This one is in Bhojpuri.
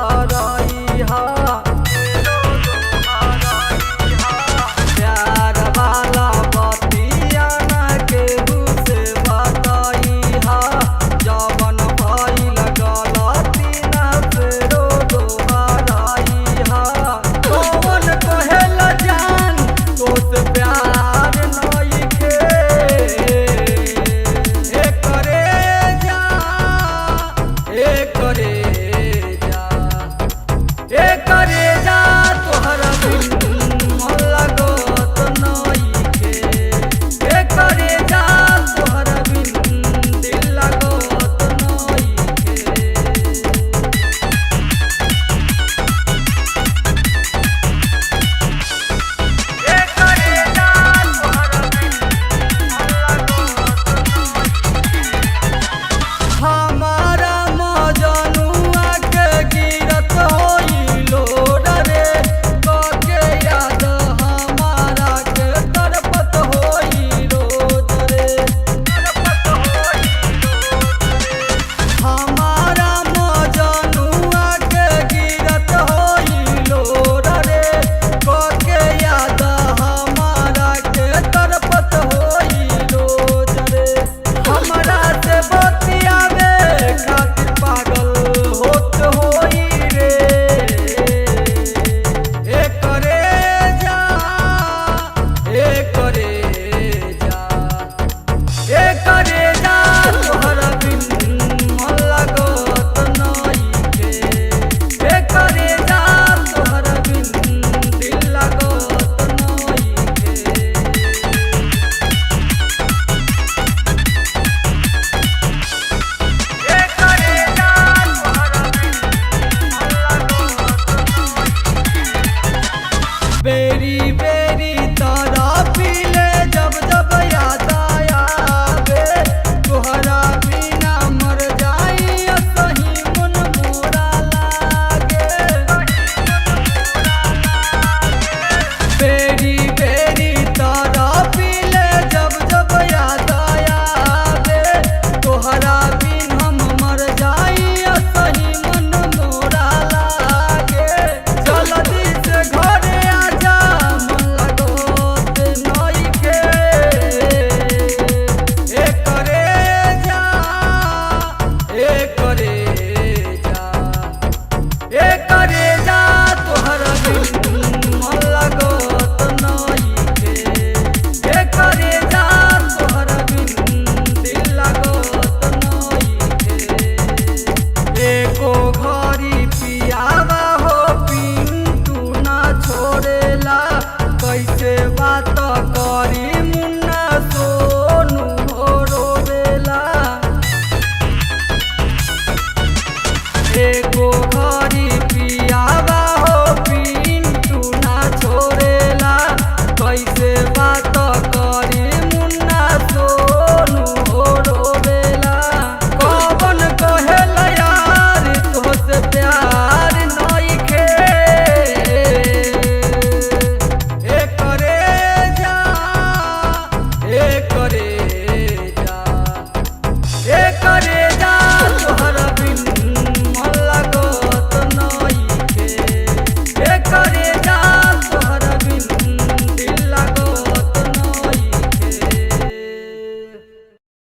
दोहराई हा। प्यार वाला बतिया ना केहू से बताई हा। जवन भइल गलती ना फेरो दोहराई हा। कौन कहेला जान तोसे प्यार नइखे। करे जा करे जा तोहरा बिन मन लागत नइखे। करे जा तोहरा बिन दिल लागत नइखे। करे जा तोहरा बिन मन लागत हमारा मजनुआ के गिरत होइलो डरे। कके याद हमारा के तरपत होइलो डरे। हमारा मजनुआ के गिरत होइलो डरे। कके याद हमारा के तरपत होइलो डरे। हमरा से बतियावे खातिर पागल होत होई रे। करे जा करे जा तोहरा बिन मन लागत नइखे। करे जा तोहरा बिन दिल लागत नइखे। करे जा तोहरा बिन मन लागत बेरी बेरी तारा पीले जब जब याद आवे। तोहरा बिना मर जाई सही मन मोरा लागे। बेरी बेरी तारा पीले जब जब याद आवे। तोहरा बिन हम मर जाई सही मन मोरा लागे। जल्दी से घरे आजा मन लागत नइखे। करे जा करे जा तोहरा बिन मन लागत नइखे। करे जा तोहरा बिन दिल लागत नइखे। एको घड़ी पियावा हो पिंटू ना छोड़ेला। कैसे बात करी मुन्ना सोनू हो रोवेला। एको